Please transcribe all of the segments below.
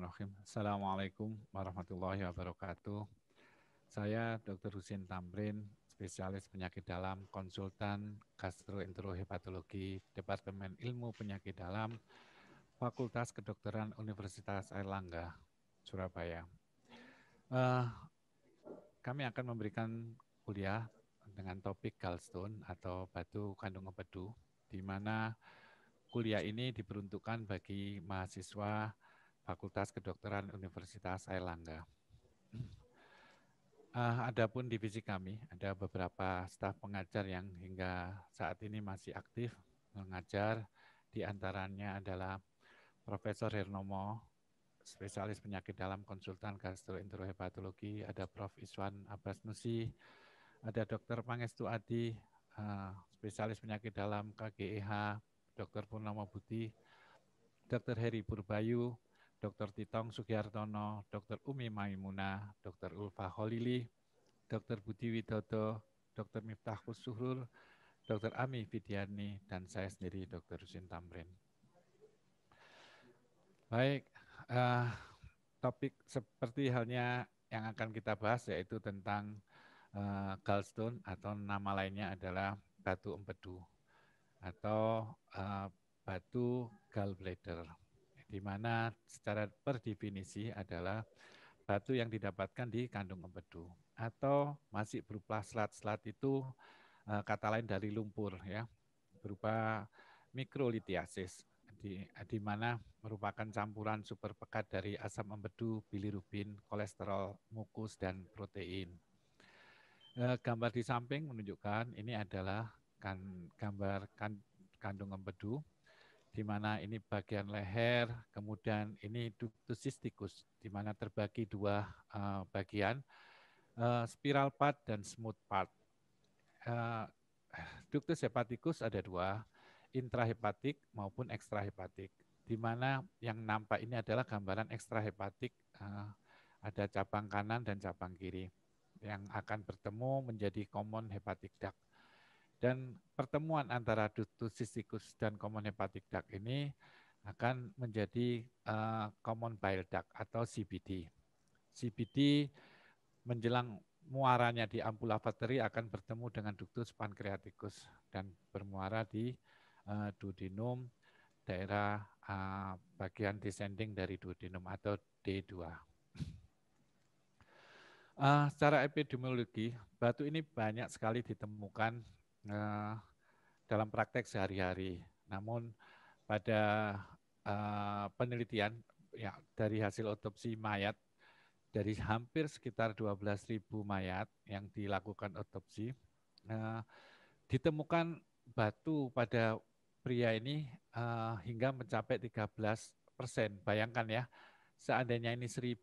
Bismillahirrahmanirrahim. Assalamualaikum warahmatullahi wabarakatuh. Saya Dr. Husin Tamrin, spesialis penyakit dalam, konsultan gastroenterohepatologi, Departemen Ilmu Penyakit Dalam, Fakultas Kedokteran Universitas Airlangga, Surabaya. Kami akan memberikan kuliah dengan topik gallstone atau batu kandung empedu, di mana kuliah ini diperuntukkan bagi mahasiswa Fakultas Kedokteran Universitas Airlangga. Adapun divisi kami, ada beberapa staf pengajar yang hingga saat ini masih aktif mengajar. Di antaranya adalah Profesor Hernomo, spesialis penyakit dalam konsultan gastroenterohepatologi, ada Prof. Iswan Abbas Nusi, ada Dr. Pangestu Adi, spesialis penyakit dalam KGEH, Dr. Purnomo Budi, Dr. Heri Purbayu, Dr. Titong Sugiartono, Dr. Umi Maimunah, Dr. Ulfa Holili, Dr. Budi Widodo, Dr. Miftah Suhrul, Dr. Ami Fidiani, dan saya sendiri Dr. Husin Tamrin. Baik, topik seperti halnya yang akan kita bahas yaitu tentang gallstone atau nama lainnya adalah batu empedu atau batu gallbladder, di mana secara per definisi adalah batu yang didapatkan di kandung empedu atau masih berupa selat-selat itu kata lain dari lumpur ya, berupa mikrolithiasis di mana merupakan campuran super pekat dari asam empedu, bilirubin, kolesterol, mukus dan protein. Gambar di samping menunjukkan ini adalah gambar kandung empedu, di mana ini bagian leher, kemudian ini ductus cysticus, di mana terbagi dua bagian, spiral part dan smooth part. Ductus hepaticus ada dua, intrahepatik maupun ekstrahepatik, di mana yang nampak ini adalah gambaran ekstrahepatik, ada cabang kanan dan cabang kiri yang akan bertemu menjadi common hepatic duct. Dan pertemuan antara ductus cysticus dan common hepatic duct ini akan menjadi common bile duct atau CBD. CBD menjelang muaranya di ampula vateri akan bertemu dengan ductus pancreaticus dan bermuara di duodenum, daerah bagian descending dari duodenum atau D2. Secara epidemiologi, batu ini banyak sekali ditemukan dalam praktek sehari-hari. Namun pada penelitian ya, dari hasil otopsi mayat dari hampir sekitar 12.000 mayat yang dilakukan otopsi, ditemukan batu pada pria ini hingga mencapai 13%. Bayangkan ya, seandainya ini 1.000,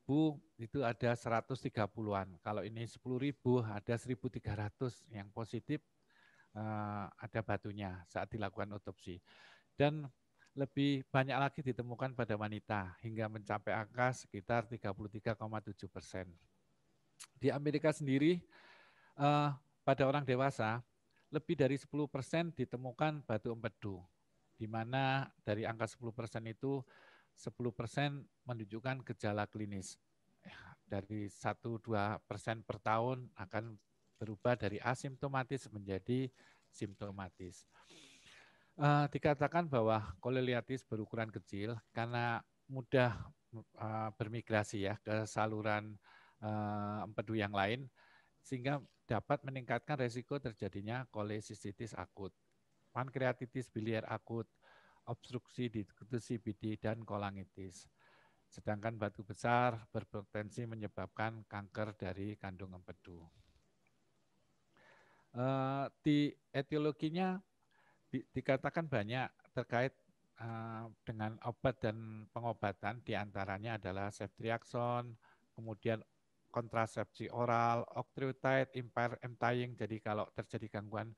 itu ada 130-an. Kalau ini 10.000, ada 1.300 yang positif ada batunya saat dilakukan otopsi. Dan lebih banyak lagi ditemukan pada wanita hingga mencapai angka sekitar 33,7%. Di Amerika sendiri pada orang dewasa lebih dari 10% ditemukan batu empedu, di mana dari angka 10% itu 10% menunjukkan gejala klinis. Dari 1-2% per tahun akan berubah dari asimptomatis menjadi simptomatis. Dikatakan bahwa koleliatis berukuran kecil karena mudah bermigrasi ya ke saluran empedu yang lain, sehingga dapat meningkatkan resiko terjadinya kolesistitis akut, pankreatitis biliar akut, obstruksi di ductus CBD, dan kolangitis. Sedangkan batu besar berpotensi menyebabkan kanker dari kandung empedu. Di etiologinya dikatakan banyak terkait dengan obat dan pengobatan, diantaranya adalah ceftriaxone, kemudian kontrasepsi oral, octreotide, emptying. Jadi kalau terjadi gangguan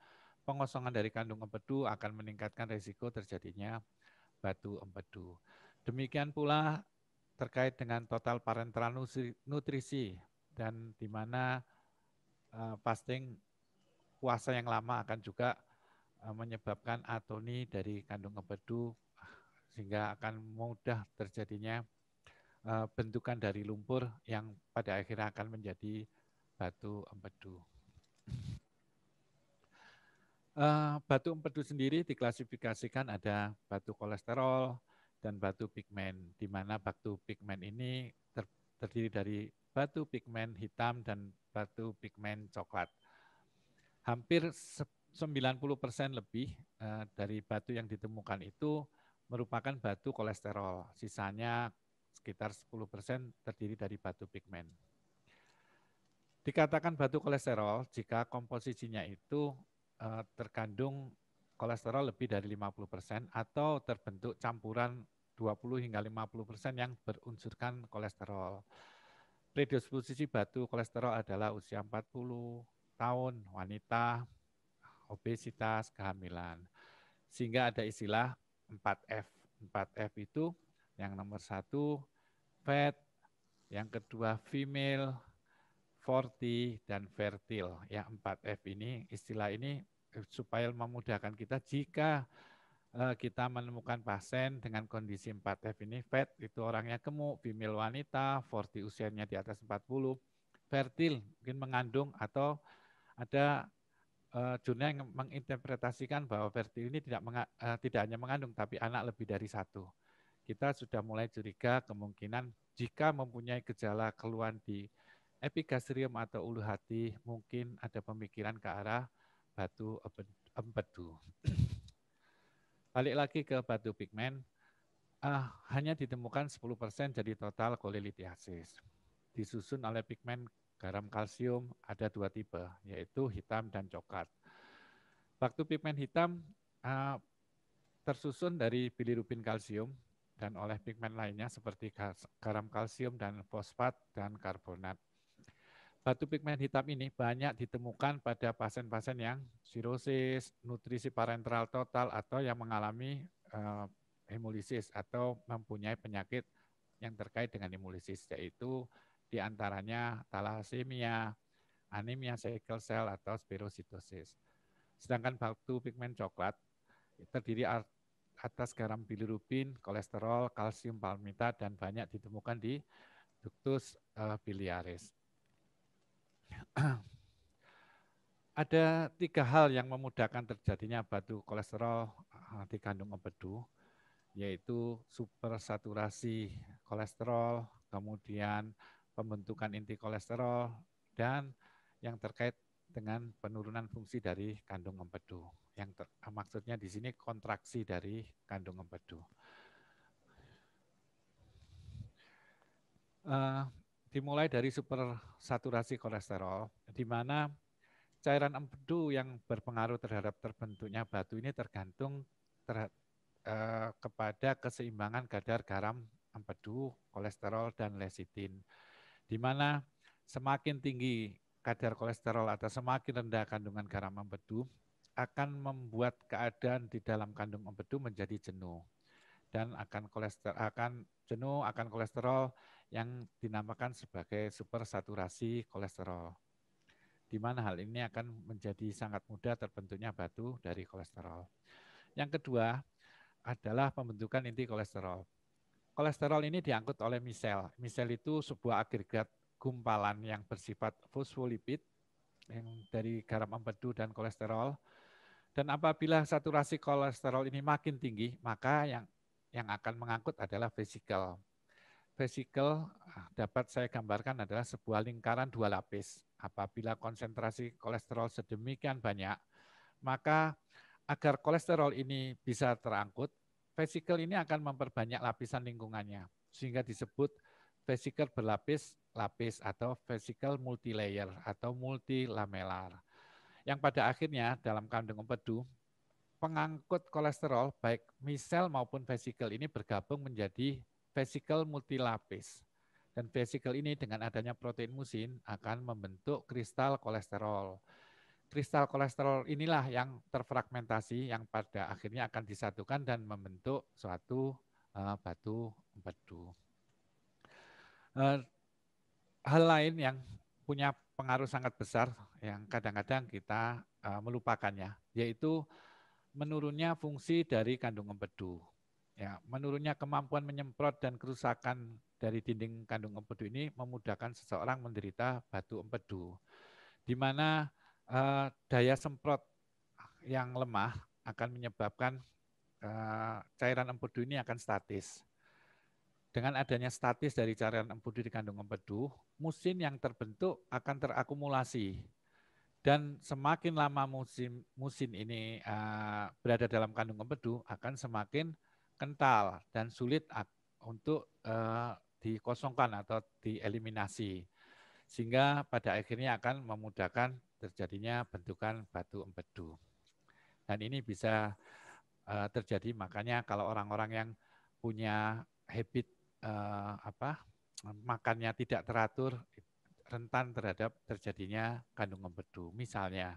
pengosongan dari kandung empedu akan meningkatkan risiko terjadinya batu empedu. Demikian pula terkait dengan total parenteral nutrisi, dan di mana fasting puasa yang lama akan juga menyebabkan atoni dari kandung empedu, sehingga akan mudah terjadinya bentukan dari lumpur yang pada akhirnya akan menjadi batu empedu. Batu empedu sendiri diklasifikasikan ada batu kolesterol dan batu pigmen, di mana batu pigmen ini terdiri dari batu pigmen hitam dan batu pigmen coklat. Hampir 90% lebih dari batu yang ditemukan itu merupakan batu kolesterol. Sisanya sekitar 10% terdiri dari batu pigmen. Dikatakan batu kolesterol jika komposisinya itu terkandung kolesterol lebih dari 50% atau terbentuk campuran 20 hingga 50% yang berunsurkan kolesterol. Predisposisi batu kolesterol adalah usia 40 tahun, wanita, obesitas, kehamilan. Sehingga ada istilah 4F. 4F itu yang nomor 1 fat, yang kedua female, 40, dan fertile. Ya, 4F ini, istilah ini supaya memudahkan kita jika kita menemukan pasien dengan kondisi 4F ini, fat itu orangnya gemuk, female wanita, 40 usianya di atas 40, fertile mungkin mengandung, atau ada jurnal yang menginterpretasikan bahwa fertil ini tidak hanya mengandung, tapi anak lebih dari satu. Kita sudah mulai curiga kemungkinan jika mempunyai gejala keluhan di epigastrium atau ulu hati, mungkin ada pemikiran ke arah batu empedu. Balik lagi ke batu pigmen, hanya ditemukan 10% jadi total kolelithiasis. Disusun oleh pigmen garam kalsium, ada 2 tipe, yaitu hitam dan coklat. Batu pigmen hitam tersusun dari bilirubin kalsium dan oleh pigmen lainnya seperti garam kalsium dan fosfat dan karbonat. Batu pigmen hitam ini banyak ditemukan pada pasien-pasien yang sirosis, nutrisi parenteral total, atau yang mengalami hemolisis atau mempunyai penyakit yang terkait dengan hemolisis, yaitu diantaranya thalassemia, anemia sickle cell, atau spherositosis. Sedangkan batu pigmen coklat terdiri atas garam bilirubin, kolesterol, kalsium palmitat, dan banyak ditemukan di ductus biliaris. Ada 3 hal yang memudahkan terjadinya batu kolesterol di kandung empedu, yaitu supersaturasi kolesterol, kemudian pembentukan inti kolesterol, dan yang terkait dengan penurunan fungsi dari kandung empedu. Yang maksudnya di sini kontraksi dari kandung empedu. Dimulai dari supersaturasi kolesterol, di mana cairan empedu yang berpengaruh terhadap terbentuknya batu ini tergantung kepada keseimbangan kadar garam empedu, kolesterol, dan lecitin. Di mana semakin tinggi kadar kolesterol atau semakin rendah kandungan garam empedu akan membuat keadaan di dalam kandung empedu menjadi jenuh dan akan kolesterol yang dinamakan sebagai supersaturasi kolesterol, di mana hal ini akan menjadi sangat mudah terbentuknya batu dari kolesterol. Yang kedua adalah pembentukan inti kolesterol. Kolesterol ini diangkut oleh misel. Misel itu sebuah agregat gumpalan yang bersifat fosfolipid yang dari garam empedu dan kolesterol. Dan apabila saturasi kolesterol ini makin tinggi, maka yang akan mengangkut adalah vesikel. Vesikel dapat saya gambarkan adalah sebuah lingkaran 2 lapis. Apabila konsentrasi kolesterol sedemikian banyak, maka agar kolesterol ini bisa terangkut, vesikel ini akan memperbanyak lapisan lingkungannya, sehingga disebut vesikel berlapis-lapis atau vesikel multilayer atau multilamelar. Yang pada akhirnya dalam kandung empedu, pengangkut kolesterol baik misel maupun vesikel ini bergabung menjadi vesikel multilapis. Dan vesikel ini dengan adanya protein musin akan membentuk kristal kolesterol. Kristal kolesterol inilah yang terfragmentasi yang pada akhirnya akan disatukan dan membentuk suatu batu empedu. Hal lain yang punya pengaruh sangat besar yang kadang-kadang kita melupakannya, yaitu menurunnya fungsi dari kandung empedu. Ya, menurunnya kemampuan menyemprot dan kerusakan dari dinding kandung empedu ini memudahkan seseorang menderita batu empedu, di mana daya semprot yang lemah akan menyebabkan cairan empedu ini akan statis. Dengan adanya statis dari cairan empedu di kandung empedu, musin yang terbentuk akan terakumulasi. Dan semakin lama musin ini berada dalam kandung empedu, akan semakin kental dan sulit untuk dikosongkan atau dieliminasi. Sehingga pada akhirnya akan memudahkan terjadinya bentukan batu empedu. Dan ini bisa terjadi, makanya kalau orang-orang yang punya habit makannya tidak teratur, rentan terhadap terjadinya kandung empedu. Misalnya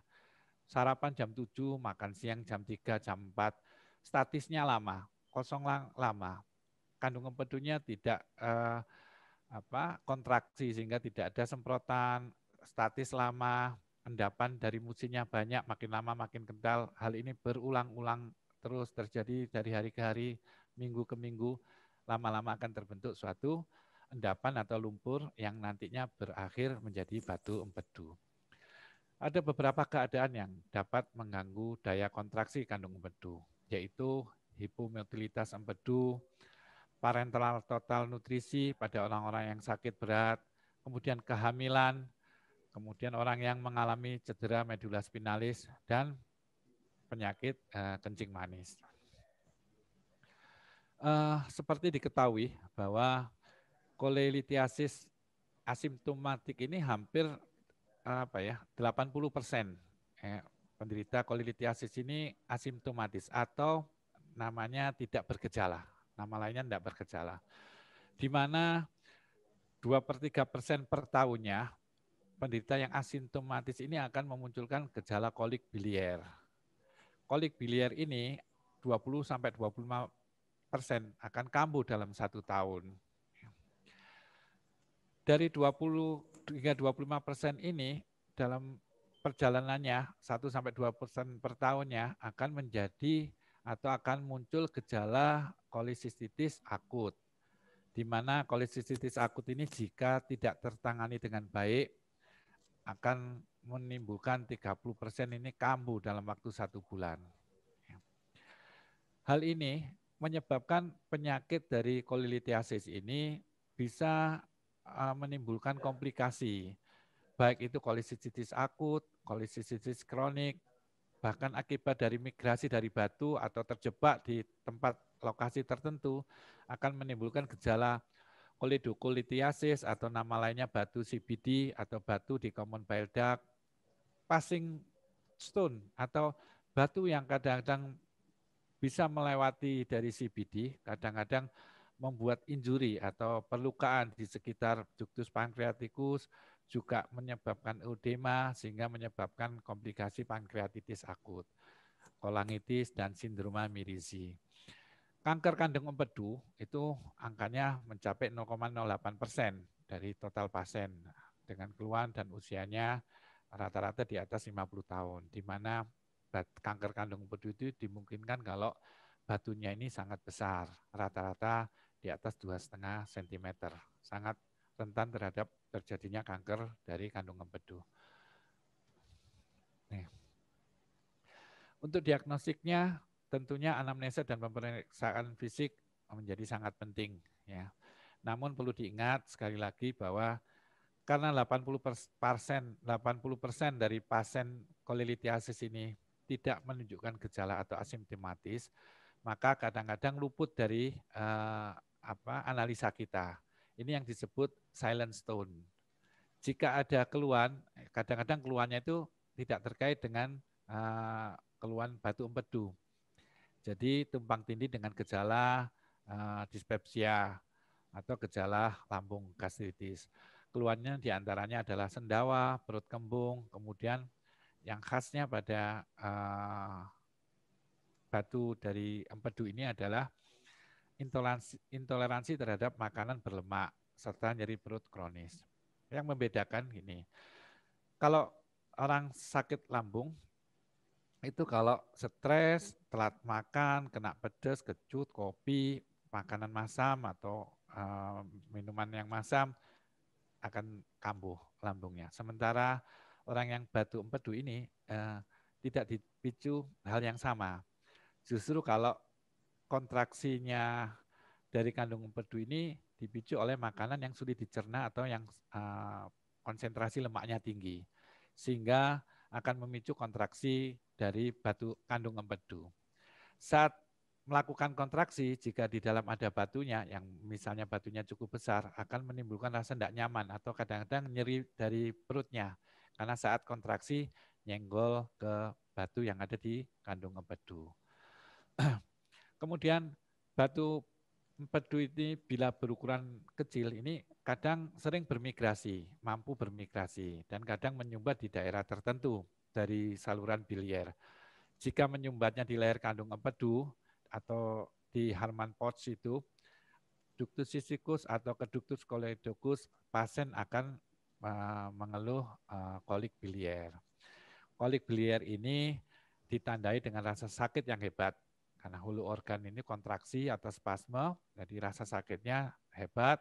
sarapan jam 7, makan siang jam 3, jam 4, statisnya lama, kosong lama, kandung empedunya tidak kontraksi sehingga tidak ada semprotan, statis lama, endapan dari musinnya banyak, makin lama makin kental. Hal ini berulang-ulang terus terjadi dari hari ke hari, minggu ke minggu, lama-lama akan terbentuk suatu endapan atau lumpur yang nantinya berakhir menjadi batu empedu. Ada beberapa keadaan yang dapat mengganggu daya kontraksi kandung empedu, yaitu hipomotilitas empedu, parenteral total nutrisi pada orang-orang yang sakit berat, kemudian kehamilan, kemudian orang yang mengalami cedera medula spinalis, dan penyakit kencing manis. Seperti diketahui bahwa kolelitiasis asimptomatik ini hampir 80% penderita kolelitiasis ini asimptomatis atau namanya tidak bergejala. Nama lainnya tidak bergejala. Di mana 2/3% per tahunnya penderita yang asimptomatis ini akan memunculkan gejala kolik biliar. Kolik biliar ini 20-25% akan kambuh dalam 1 tahun. Dari 20 hingga 25% ini dalam perjalanannya 1-2% per tahunnya akan menjadi atau akan muncul gejala kolisistitis akut, di mana kolisistitis akut ini jika tidak tertangani dengan baik akan menimbulkan 30% ini kambuh dalam waktu 1 bulan. Hal ini menyebabkan penyakit dari kolelitiasis ini bisa menimbulkan komplikasi, baik itu kolisistitis akut, kolisistitis kronik, bahkan akibat dari migrasi dari batu atau terjebak di tempat lokasi tertentu akan menimbulkan gejala kolidokolitiasis atau nama lainnya batu CBD atau batu di common bile duct, passing stone atau batu yang kadang-kadang bisa melewati dari CBD, kadang-kadang membuat injury atau perlukaan di sekitar ductus pancreaticus, juga menyebabkan edema sehingga menyebabkan komplikasi pankreatitis akut, kolangitis, dan sindroma Mirizi. Kanker kandung empedu itu angkanya mencapai 0,08% dari total pasien dengan keluhan dan usianya rata-rata di atas 50 tahun, di mana kanker kandung empedu itu dimungkinkan kalau batunya ini sangat besar, rata-rata di atas 2,5 cm, sangat rentan terhadap terjadinya kanker dari kandung empedu. Nih. Untuk diagnostiknya tentunya anamnesa dan pemeriksaan fisik menjadi sangat penting, ya. Namun perlu diingat sekali lagi bahwa karena 80% dari pasien kolelitiasis ini tidak menunjukkan gejala atau asimptomatis, maka kadang-kadang luput dari analisa kita. Ini yang disebut silent stone. Jika ada keluhan, kadang-kadang keluhannya itu tidak terkait dengan keluhan batu empedu. Jadi tumpang tindih dengan gejala dispepsia atau gejala lambung gastritis. Keluhannya diantaranya adalah sendawa, perut kembung, kemudian yang khasnya pada batu dari empedu ini adalah intoleransi terhadap makanan berlemak serta nyeri perut kronis. Yang membedakan gini, kalau orang sakit lambung itu kalau stres, telat makan, kena pedas, kecut, kopi, makanan masam atau minuman yang masam akan kambuh lambungnya. Sementara orang yang batu empedu ini tidak dipicu hal yang sama. Justru kalau kontraksinya dari kandung empedu ini dipicu oleh makanan yang sulit dicerna atau yang konsentrasi lemaknya tinggi, sehingga akan memicu kontraksi dari batu kandung empedu. Saat melakukan kontraksi, jika di dalam ada batunya, yang misalnya batunya cukup besar, akan menimbulkan rasa tidak nyaman atau kadang-kadang nyeri dari perutnya, karena saat kontraksi nyenggol ke batu yang ada di kandung empedu. Kemudian batu empedu ini bila berukuran kecil ini kadang sering bermigrasi, mampu bermigrasi, dan kadang menyumbat di daerah tertentu dari saluran biliar. Jika menyumbatnya di leher kandung empedu atau di Harman pouch itu, ductus cysticus atau ke ductus choledochus, pasien akan mengeluh kolik biliar. Kolik biliar ini ditandai dengan rasa sakit yang hebat, karena hulu organ ini kontraksi atau spasme, jadi rasa sakitnya hebat.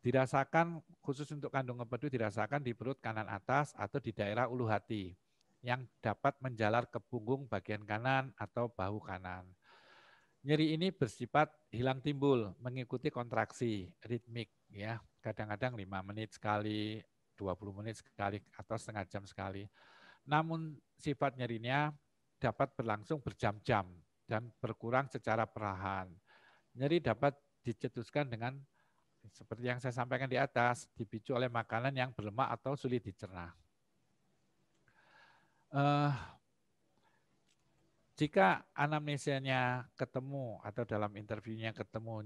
Dirasakan khusus untuk kandung empedu dirasakan di perut kanan atas atau di daerah ulu hati yang dapat menjalar ke punggung bagian kanan atau bahu kanan. Nyeri ini bersifat hilang timbul, mengikuti kontraksi ritmik ya, kadang-kadang 5 menit sekali, 20 menit sekali atau setengah jam sekali. Namun sifat nyerinya dapat berlangsung berjam-jam dan berkurang secara perlahan. Nyeri dapat dicetuskan dengan seperti yang saya sampaikan di atas, dipicu oleh makanan yang berlemak atau sulit dicerna. Jika anamnesianya ketemu atau dalam interviewnya ketemu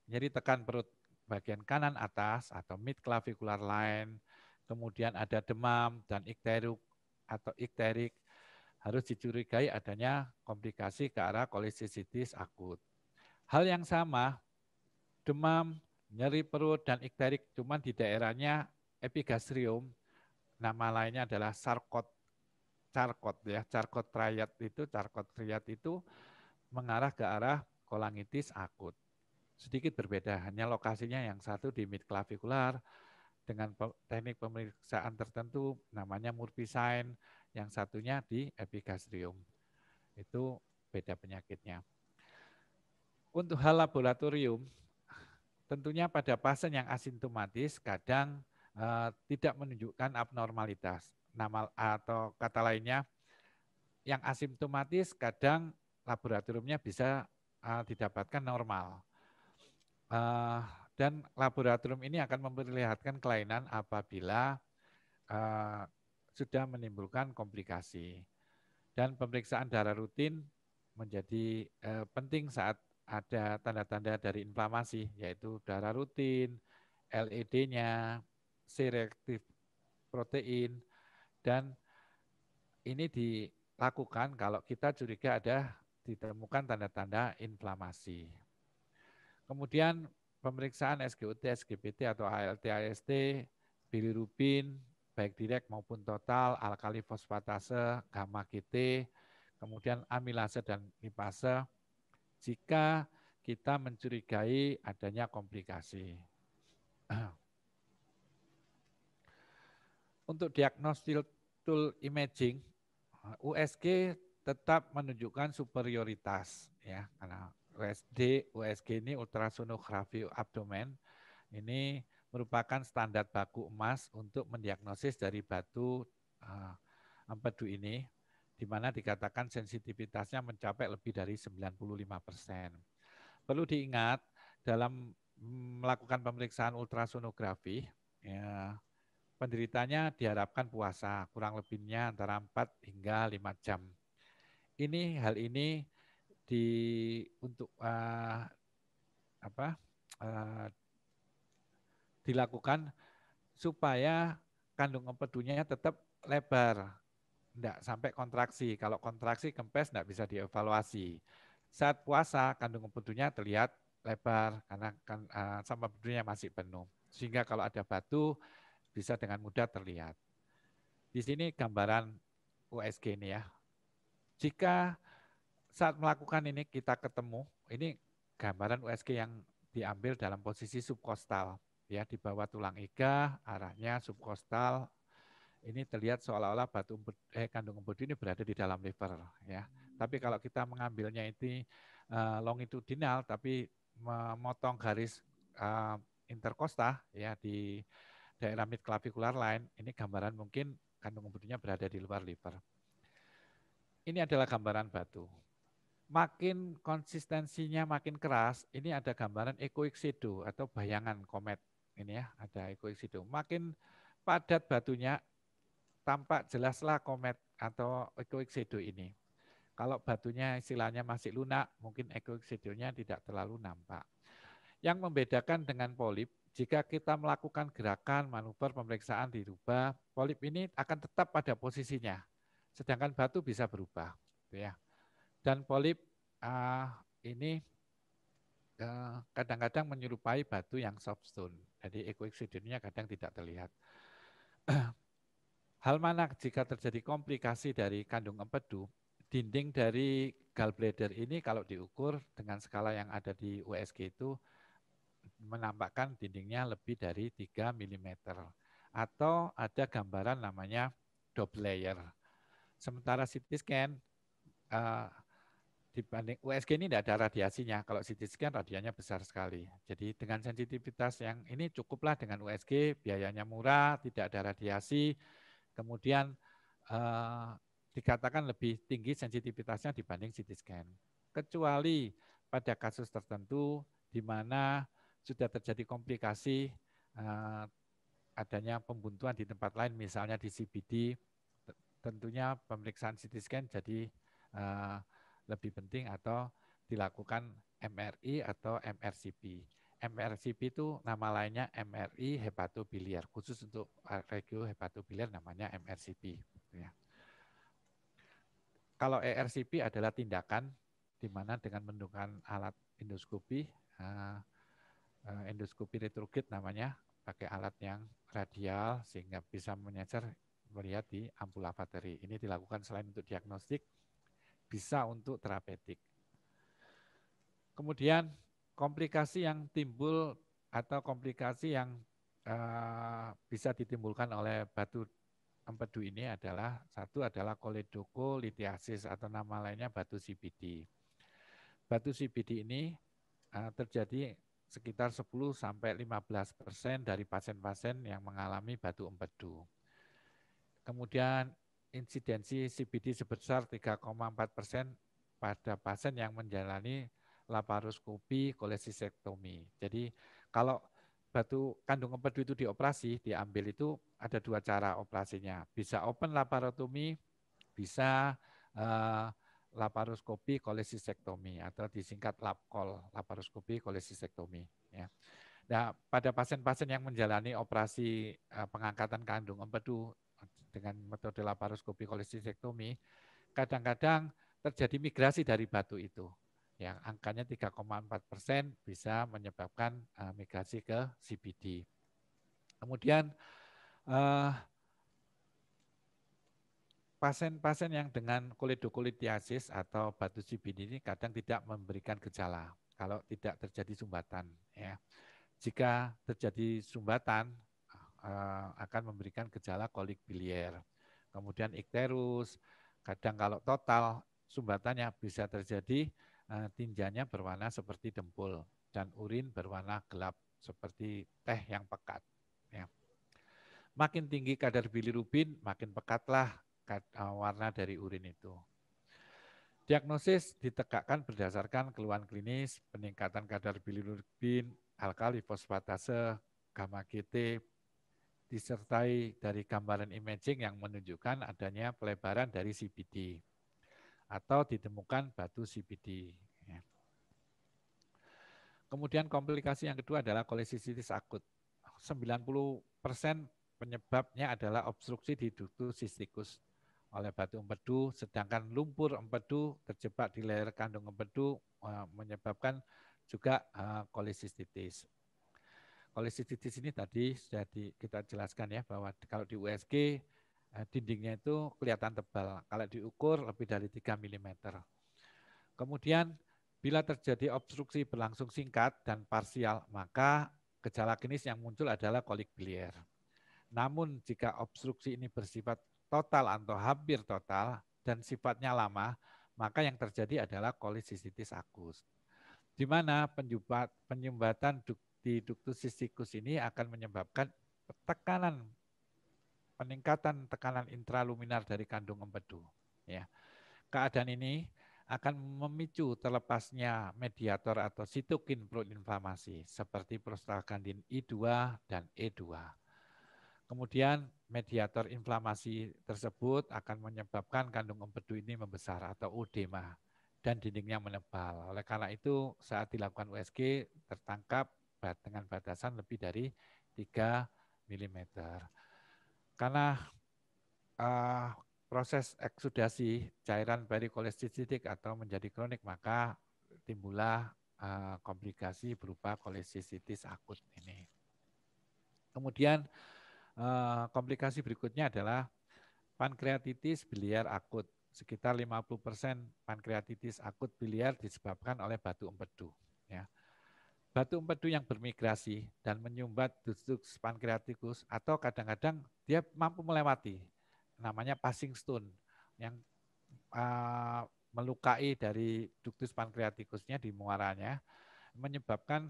nyeri tekan perut bagian kanan atas atau mid clavicular line, kemudian ada demam dan ikterik, harus dicurigai adanya komplikasi ke arah kolesisitis akut. Hal yang sama, demam, nyeri perut dan ikterik cuma di daerahnya epigastrium, nama lainnya adalah Charcot ya, Charcot triad itu mengarah ke arah kolangitis akut. Sedikit berbeda, hanya lokasinya yang satu di midclavicular dengan teknik pemeriksaan tertentu namanya Murphy-Sign, yang satunya di epigastrium. Itu beda penyakitnya. Untuk hal laboratorium, tentunya pada pasien yang asimptomatis kadang tidak menunjukkan abnormalitas. Nama atau kata lainnya, yang asimptomatis kadang laboratoriumnya bisa didapatkan normal. Dan laboratorium ini akan memperlihatkan kelainan apabila sudah menimbulkan komplikasi. Dan pemeriksaan darah rutin menjadi penting saat ada tanda-tanda dari inflamasi, yaitu darah rutin, LED-nya, C-reaktif protein, dan ini dilakukan kalau kita curiga ada ditemukan tanda-tanda inflamasi. Kemudian pemeriksaan SGOT, SGPT atau ALT, AST, bilirubin, baik direct maupun total, alkali fosfatase, gamma GT, kemudian amilase dan lipase, jika kita mencurigai adanya komplikasi. Untuk diagnostik tool imaging, USG tetap menunjukkan superioritas ya, karena USG ini ultrasonografi abdomen ini merupakan standar baku emas untuk mendiagnosis dari batu empedu ini, di mana dikatakan sensitivitasnya mencapai lebih dari 95%. Perlu diingat dalam melakukan pemeriksaan ultrasonografi, ya, penderitanya diharapkan puasa, kurang lebihnya antara 4 hingga 5 jam. Hal ini dilakukan supaya kandung empedunya tetap lebar, tidak sampai kontraksi. Kalau kontraksi kempes tidak bisa dievaluasi. Saat puasa kandung empedunya terlihat lebar karena sama empedunya masih penuh. Sehingga kalau ada batu bisa dengan mudah terlihat. Di sini gambaran USG ini ya. Jika saat melakukan ini kita ketemu, ini gambaran USG yang diambil dalam posisi subkostal, ya di bawah tulang iga, arahnya subkostal. Ini terlihat seolah-olah kandung empedu ini berada di dalam liver, ya. Tapi kalau kita mengambilnya itu longitudinal, tapi memotong garis interkosta, ya di daerah midclavicular line, ini gambaran mungkin kandung empedunya berada di luar liver. Ini adalah gambaran batu. Makin konsistensinya makin keras, ini ada gambaran ekoiksido atau bayangan komet. Ini ya, ada ekoiksido. Makin padat batunya, tampak jelaslah komet atau ekoiksido ini. Kalau batunya istilahnya masih lunak, mungkin ekoiksidonya tidak terlalu nampak. Yang membedakan dengan polip, jika kita melakukan gerakan, manuver, pemeriksaan dirubah, polip ini akan tetap pada posisinya. Sedangkan batu bisa berubah. Ya. Dan polip ini kadang-kadang menyerupai batu yang softstone. Jadi ekoiksidonya kadang tidak terlihat. Hal mana jika terjadi komplikasi dari kandung empedu, dinding dari gallbladder ini kalau diukur dengan skala yang ada di USG itu menampakkan dindingnya lebih dari 3 mm. Atau ada gambaran namanya double layer. Sementara CT scan dibanding USG ini tidak ada radiasinya. Kalau CT scan radianya besar sekali. Jadi dengan sensitivitas yang ini cukuplah dengan USG, biayanya murah, tidak ada radiasi. Kemudian dikatakan lebih tinggi sensitivitasnya dibanding CT scan. Kecuali pada kasus tertentu di mana sudah terjadi komplikasi adanya pembuntuan di tempat lain, misalnya di CBD, tentunya pemeriksaan CT scan jadi lebih penting atau dilakukan MRI atau MRCP. MRCP itu nama lainnya MRI hepatobiliar, khusus untuk regio hepatobiliar namanya MRCP. Ya. Kalau ERCP adalah tindakan di mana dengan menggunakan alat endoskopi, endoskopi retrograde namanya, pakai alat yang radial sehingga bisa menyasar melihat di ampula vateri. Ini dilakukan selain untuk diagnostik, bisa untuk terapeutik. Kemudian komplikasi yang timbul atau komplikasi yang bisa ditimbulkan oleh batu empedu ini adalah satu adalah koledokolitiasis atau nama lainnya batu CBD. Batu CBD ini terjadi sekitar 10-15% dari pasien-pasien yang mengalami batu empedu. Kemudian insidensi CBD sebesar 3,4% pada pasien yang menjalani laparoskopi kolesisektomi. Jadi kalau batu kandung empedu itu dioperasi, diambil itu ada dua cara operasinya. Bisa open laparotomi, bisa laparoskopi kolesisektomi atau disingkat LAPKOL, laparoskopi kolesisektomi. Ya. Nah, pada pasien-pasien yang menjalani operasi pengangkatan kandung empedu dengan metode laparoskopi kolesisektomi, kadang-kadang terjadi migrasi dari batu itu. Yang angkanya 3,4% bisa menyebabkan migrasi ke CBD. Kemudian pasien-pasien yang dengan koledokolitiasis atau batu CBD ini kadang tidak memberikan gejala kalau tidak terjadi sumbatan. Ya. Jika terjadi sumbatan akan memberikan gejala kolik biliar. Kemudian ikterus, kadang kalau total sumbatannya bisa terjadi tinjanya berwarna seperti dempul dan urin berwarna gelap seperti teh yang pekat. Ya. Makin tinggi kadar bilirubin, makin pekatlah warna dari urin itu. Diagnosis ditegakkan berdasarkan keluhan klinis, peningkatan kadar bilirubin, alkali fosfatase, gamma GT, disertai dari gambaran imaging yang menunjukkan adanya pelebaran dari CBD atau ditemukan batu CBD. Kemudian komplikasi yang kedua adalah kolesisitis akut. 90% penyebabnya adalah obstruksi di ductus cysticus oleh batu empedu, sedangkan lumpur empedu terjebak di layer kandung empedu menyebabkan juga kolesistitis. Kolesistitis ini tadi sudah kita jelaskan ya bahwa kalau di USG dindingnya itu kelihatan tebal. Kalau diukur lebih dari 3 mm. Kemudian Bila terjadi obstruksi berlangsung singkat dan parsial, maka gejala klinis yang muncul adalah kolik biliar. Namun jika obstruksi ini bersifat total atau hampir total dan sifatnya lama, maka yang terjadi adalah kolisistitis akut. Di mana penyumbatan di ductus cysticus ini akan menyebabkan peningkatan tekanan intraluminar dari kandung empedu. Ya. Keadaan ini akan memicu terlepasnya mediator atau sitokin proinflamasi seperti prostaglandin I2 dan E2. Kemudian mediator inflamasi tersebut akan menyebabkan kandung empedu ini membesar atau udema dan dindingnya menebal. Oleh karena itu saat dilakukan USG tertangkap dengan batasan lebih dari 3 mm. Karena proses eksudasi cairan perikolesistitik atau menjadi kronik, maka timbullah komplikasi berupa kolesistitis akut ini. Kemudian komplikasi berikutnya adalah pankreatitis biliar akut. Sekitar 50% pankreatitis akut biliar disebabkan oleh batu empedu. Ya. Batu empedu yang bermigrasi dan menyumbat ductus pankreatikus atau kadang-kadang dia mampu melewati, namanya passing stone, yang melukai dari ductus pankreatikusnya di muaranya, menyebabkan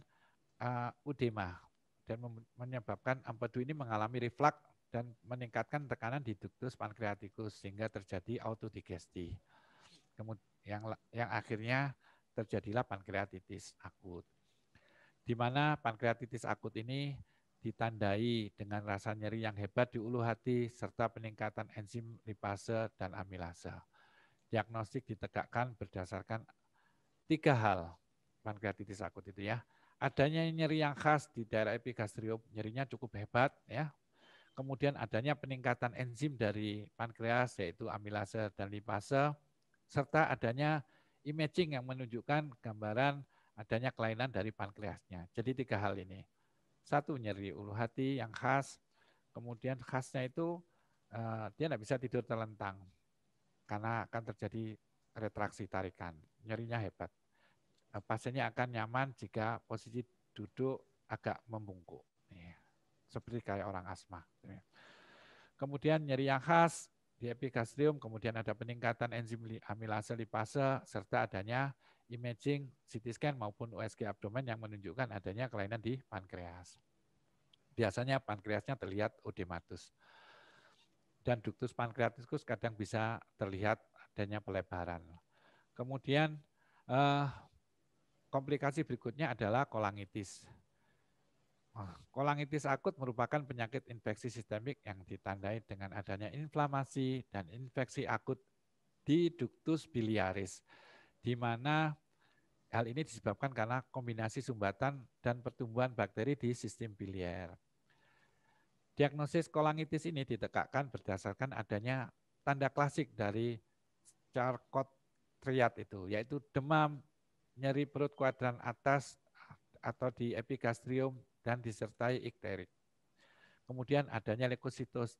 udema dan menyebabkan empedu ini mengalami reflux dan meningkatkan tekanan di ductus pankreatikus sehingga terjadi autodigesti. Kemudian yang akhirnya terjadilah pankreatitis akut. Di mana pankreatitis akut ini ditandai dengan rasa nyeri yang hebat di ulu hati serta peningkatan enzim lipase dan amilase. Diagnostik ditegakkan berdasarkan 3 hal pankreatitis akut itu ya. Adanya nyeri yang khas di daerah epigastrium, nyerinya cukup hebat ya. Kemudian adanya peningkatan enzim dari pankreas yaitu amilase dan lipase, serta adanya imaging yang menunjukkan gambaran adanya kelainan dari pankreasnya. Jadi 3 hal ini. 1, nyeri ulu hati yang khas, kemudian khasnya itu dia tidak bisa tidur terlentang karena akan terjadi retraksi tarikan, nyerinya hebat. Pasiennya akan nyaman jika posisi duduk agak membungkuk, seperti kayak orang asma. Kemudian nyeri yang khas di epigastrium, kemudian ada peningkatan enzim amilase lipase, serta adanya imaging CT scan maupun USG abdomen yang menunjukkan adanya kelainan di pankreas. Biasanya pankreasnya terlihat odematus. Dan ductus pankreatikus kadang bisa terlihat adanya pelebaran. Kemudian komplikasi berikutnya adalah kolangitis. Kolangitis akut merupakan penyakit infeksi sistemik yang ditandai dengan adanya inflamasi dan infeksi akut di ductus biliaris, di mana hal ini disebabkan karena kombinasi sumbatan dan pertumbuhan bakteri di sistem biliar. Diagnosis kolangitis ini ditegakkan berdasarkan adanya tanda klasik dari Charcot-Triad itu, yaitu demam, nyeri perut kuadran atas atau di epigastrium dan disertai ikterik. Kemudian adanya leukositosis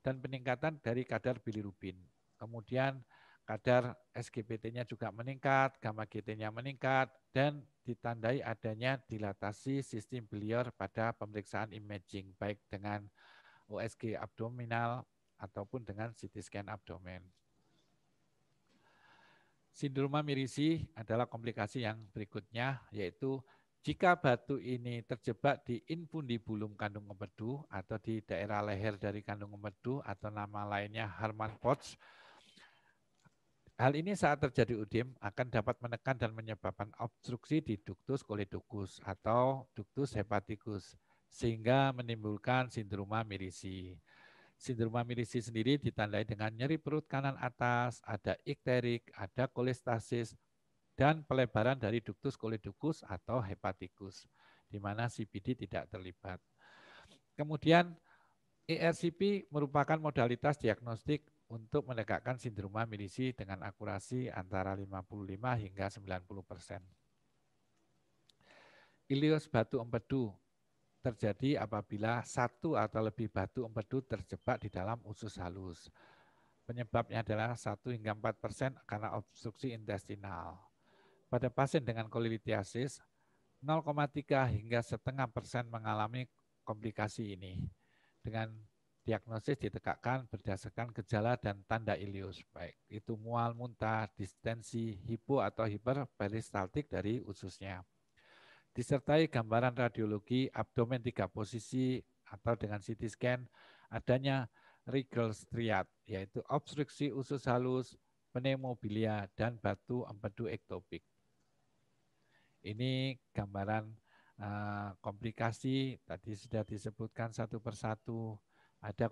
dan peningkatan dari kadar bilirubin. Kemudian kadar SGPT-nya juga meningkat, gamma GT-nya meningkat, dan ditandai adanya dilatasi sistem biliar pada pemeriksaan imaging, baik dengan USG abdominal ataupun dengan CT scan abdomen. Sindroma Mirisi adalah komplikasi yang berikutnya, yaitu jika batu ini terjebak di infundibulum kandung empedu atau di daerah leher dari kandung empedu atau nama lainnya Harman Potts. Hal ini saat terjadi udem akan dapat menekan dan menyebabkan obstruksi di ductus choledochus atau ductus hepaticus sehingga menimbulkan sindroma Mirisi. Sindroma Mirisi sendiri ditandai dengan nyeri perut kanan atas, ada ikterik, ada kolestasis, dan pelebaran dari ductus choledochus atau hepaticus, di mana CPD tidak terlibat. Kemudian ERCP merupakan modalitas diagnostik untuk menegakkan sindroma Mirisi dengan akurasi antara 55 hingga 90%. Ileus batu empedu terjadi apabila 1 atau lebih batu empedu terjebak di dalam usus halus. Penyebabnya adalah 1 hingga 4% karena obstruksi intestinal. Pada pasien dengan kolelitiasis, 0,3 hingga 0,5% mengalami komplikasi ini. Dengan diagnosis ditegakkan berdasarkan gejala dan tanda ileus, baik itu mual, muntah, distensi, hipo atau hiperperistaltik dari ususnya. Disertai gambaran radiologi abdomen 3 posisi atau dengan CT scan adanya Rigel striat, yaitu obstruksi usus halus, pneumobilia, dan batu empedu ektopik. Ini gambaran komplikasi, tadi sudah disebutkan satu persatu. Ada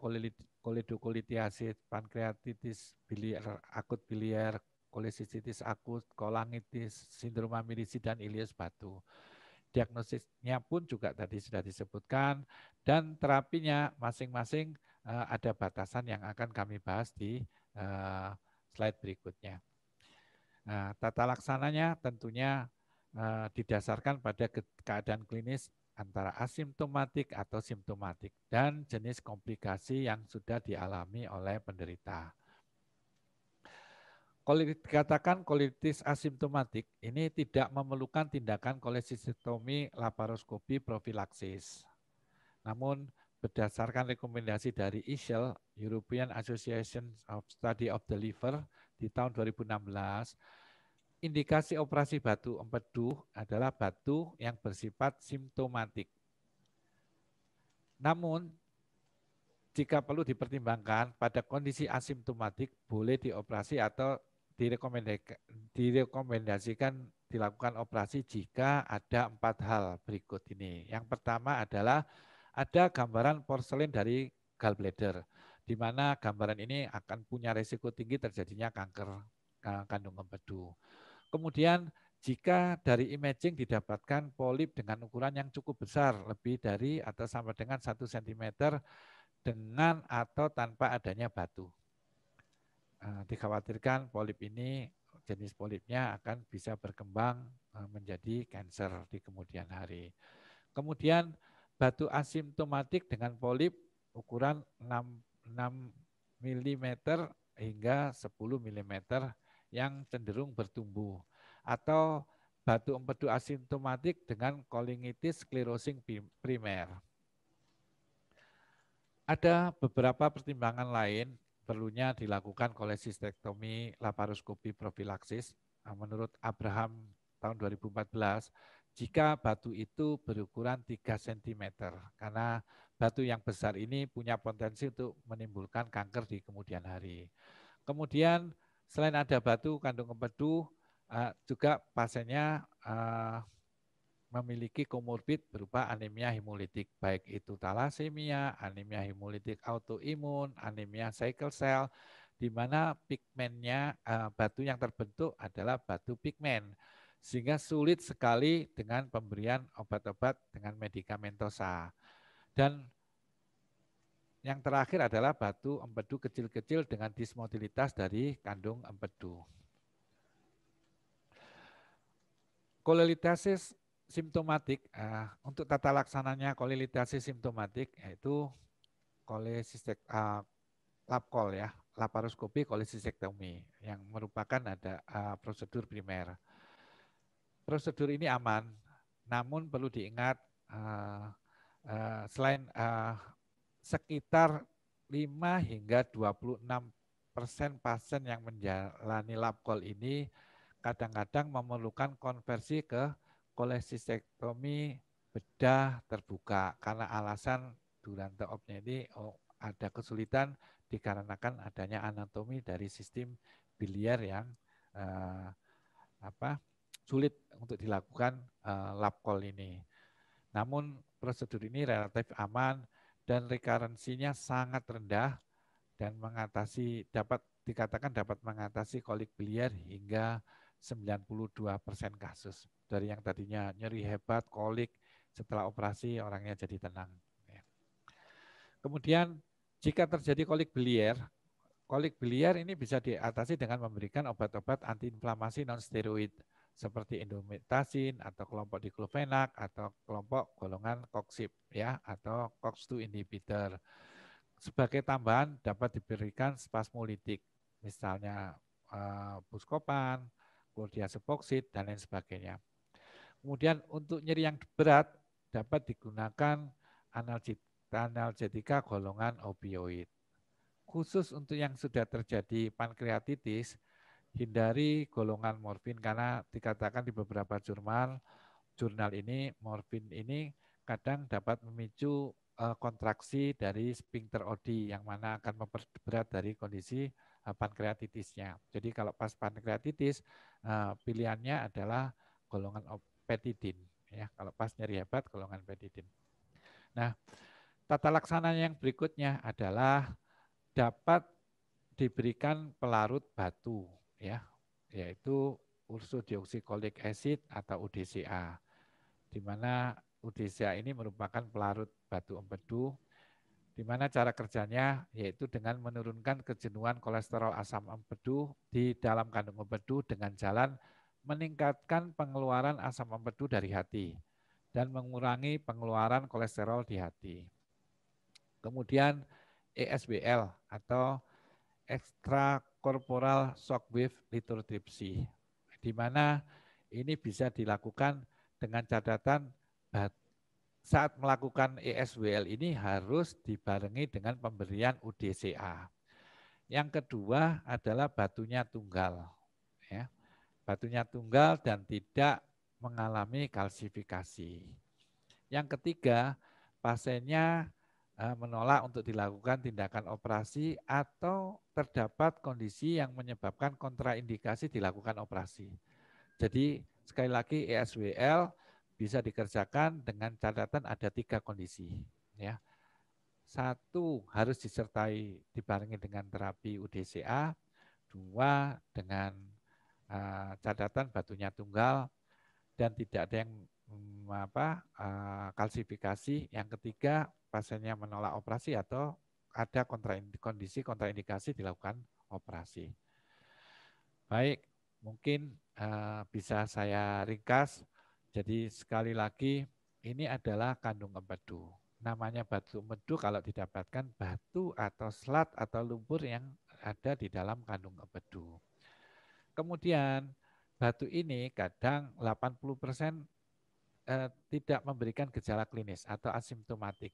kolidokolitiasis, pankreatitis biliar, akut biliar, kolesistitis akut, kolangitis, sindrom amilisi, dan ileus batu. Diagnosisnya pun juga tadi sudah disebutkan, dan terapinya masing-masing ada batasan yang akan kami bahas di slide berikutnya. Nah, tata laksananya tentunya didasarkan pada keadaan klinis antara asimptomatik atau simptomatik dan jenis komplikasi yang sudah dialami oleh penderita. Dikatakan kolitis asimptomatik ini tidak memerlukan tindakan kolesistektomi laparoskopi profilaksis. Namun berdasarkan rekomendasi dari ISHL, European Association of Study of the Liver di tahun 2016, indikasi operasi batu empedu adalah batu yang bersifat simptomatik. Namun, jika perlu dipertimbangkan pada kondisi asimptomatik boleh dioperasi atau direkomendasikan dilakukan operasi jika ada 4 hal berikut ini. Yang pertama adalah ada gambaran porselin dari gallbladder, di mana gambaran ini akan punya risiko tinggi terjadinya kanker kandung empedu. Kemudian jika dari imaging didapatkan polip dengan ukuran yang cukup besar, lebih dari atau sama dengan 1 cm dengan atau tanpa adanya batu. Dikhawatirkan polip ini, jenis polipnya akan bisa berkembang menjadi kanker di kemudian hari. Kemudian batu asimptomatik dengan polip ukuran 6 mm hingga 10 mm yang cenderung bertumbuh, atau batu empedu asimptomatik dengan kolingitis sklerosing primer. Ada beberapa pertimbangan lain perlunya dilakukan kolesistektomi laparoskopi profilaksis. Menurut Abraham tahun 2014, jika batu itu berukuran 3 cm, karena batu yang besar ini punya potensi untuk menimbulkan kanker di kemudian hari. Kemudian selain ada batu kandung empedu, juga pasiennya memiliki komorbid berupa anemia hemolitik, baik itu talasemia, anemia hemolitik autoimun, anemia sickle cell, di mana pigmennya batu yang terbentuk adalah batu pigmen, sehingga sulit sekali dengan pemberian obat-obat dengan medikamentosa. Dan yang terakhir adalah batu empedu kecil-kecil dengan dismotilitas dari kandung empedu. Kolelitiasis simptomatik, untuk tata laksananya kolelitiasis simptomatik yaitu labkol ya, laparoskopi kolesistektomi yang merupakan ada prosedur primer. Prosedur ini aman, namun perlu diingat selain sekitar 5 hingga 26% pasien yang menjalani labkol ini kadang-kadang memerlukan konversi ke kolesistektomi bedah terbuka karena alasan Durante opnya ini ada kesulitan dikarenakan adanya anatomi dari sistem biliar yang sulit untuk dilakukan labkol ini. Namun prosedur ini relatif aman dan rekarensinya sangat rendah dan dikatakan dapat mengatasi kolik biliar hingga 92% kasus. Dari yang tadinya nyeri hebat, kolik, setelah operasi orangnya jadi tenang. Kemudian jika terjadi kolik biliar ini bisa diatasi dengan memberikan obat-obat antiinflamasi non-steroid seperti indomethacin atau kelompok diklofenak atau kelompok golongan COX-2 ya atau COX-2 inhibitor. sebagai tambahan dapat diberikan spasmolitik, misalnya Buscopan, Chlordiazepoksid, dan lain sebagainya. Kemudian untuk nyeri yang berat dapat digunakan analgetika golongan opioid. Khusus untuk yang sudah terjadi pankreatitis, hindari golongan morfin karena dikatakan di beberapa jurnal ini morfin ini kadang dapat memicu kontraksi dari sphincter OD yang mana akan memperberat dari kondisi pankreatitisnya. Jadi kalau pas pankreatitis pilihannya adalah golongan petidin ya. Kalau pas nyeri hebat golongan petidin. Nah, tata laksana yang berikutnya adalah dapat diberikan pelarut batu ya, yaitu ursodeoxycholic acid atau UDCA, di mana UDCA ini merupakan pelarut batu empedu, di mana cara kerjanya yaitu dengan menurunkan kejenuhan kolesterol asam empedu di dalam kandung empedu dengan jalan meningkatkan pengeluaran asam empedu dari hati dan mengurangi pengeluaran kolesterol di hati. Kemudian ESBL atau extracorporeal shockwave lithotripsy, di mana ini bisa dilakukan dengan catatan saat melakukan ESBL ini harus dibarengi dengan pemberian UDCA. Yang kedua adalah batunya tunggal, ya, batunya tunggal dan tidak mengalami kalsifikasi. Yang ketiga, pasiennya menolak untuk dilakukan tindakan operasi atau terdapat kondisi yang menyebabkan kontraindikasi dilakukan operasi. Jadi sekali lagi ESWL bisa dikerjakan dengan catatan ada 3 kondisi. Ya. 1 harus disertai dibarengi dengan terapi UDCA, 2 dengan catatan batunya tunggal dan tidak ada yang kalsifikasi. Yang ketiga, pasiennya menolak operasi atau ada kondisi kontraindikasi dilakukan operasi. Baik, mungkin bisa saya ringkas. Jadi sekali lagi, ini adalah kandung empedu. Namanya batu empedu kalau didapatkan batu atau selat atau lumpur yang ada di dalam kandung empedu. Kemudian batu ini kadang 80% tidak memberikan gejala klinis atau asimptomatik.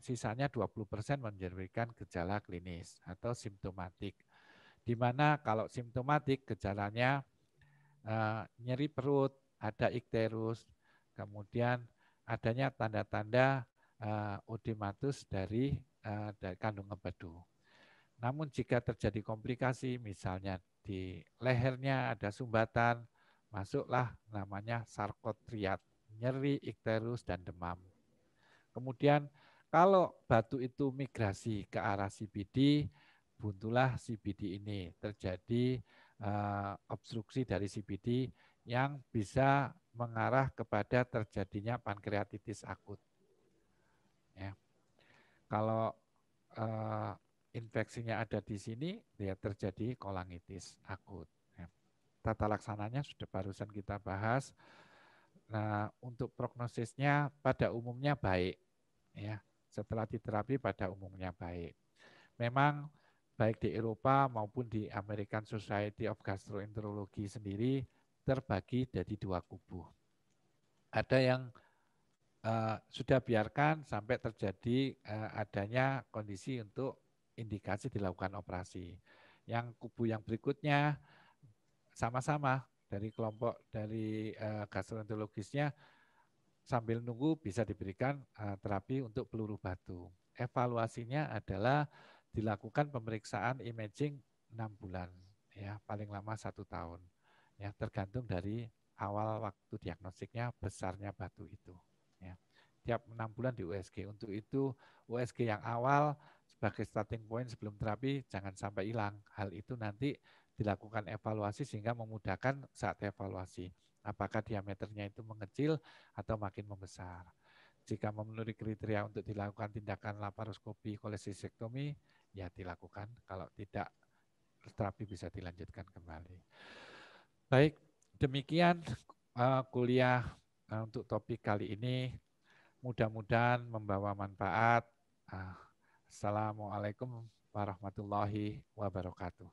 Sisanya 20% memberikan gejala klinis atau simptomatik. Di mana kalau simptomatik gejalanya nyeri perut, ada ikterus, kemudian adanya tanda-tanda oedematus dari kandung empedu. Namun jika terjadi komplikasi, misalnya di lehernya ada sumbatan, masuklah namanya sarkotriat, nyeri, ikterus, dan demam. Kemudian kalau batu itu migrasi ke arah CBD, buntulah CBD ini, terjadi obstruksi dari CBD yang bisa mengarah kepada terjadinya pankreatitis akut. Ya. Kalau infeksinya ada di sini, ya terjadi kolangitis akut. Ya. Tata laksananya sudah barusan kita bahas. Nah, untuk prognosisnya pada umumnya baik, ya. Setelah diterapi pada umumnya baik. Memang baik di Eropa maupun di American Society of Gastroenterology sendiri terbagi jadi 2 kubu. Ada yang sudah biarkan sampai terjadi adanya kondisi untuk indikasi dilakukan operasi. Yang kubu yang berikutnya sama-sama dari kelompok dari gastroenterologisnya sambil nunggu bisa diberikan terapi untuk peluru batu. Evaluasinya adalah dilakukan pemeriksaan imaging 6 bulan, ya paling lama 1 tahun, ya tergantung dari awal waktu diagnosiknya besarnya batu itu. Ya. Tiap 6 bulan di USG. Untuk itu USG yang awal sebagai starting point sebelum terapi jangan sampai hilang. Hal itu nanti dilakukan evaluasi sehingga memudahkan saat evaluasi. Apakah diameternya itu mengecil atau makin membesar. Jika memenuhi kriteria untuk dilakukan tindakan laparoskopi kolesisektomi, ya dilakukan. Kalau tidak, terapi bisa dilanjutkan kembali. Baik, demikian kuliah untuk topik kali ini. Mudah-mudahan membawa manfaat. Assalamualaikum warahmatullahi wabarakatuh.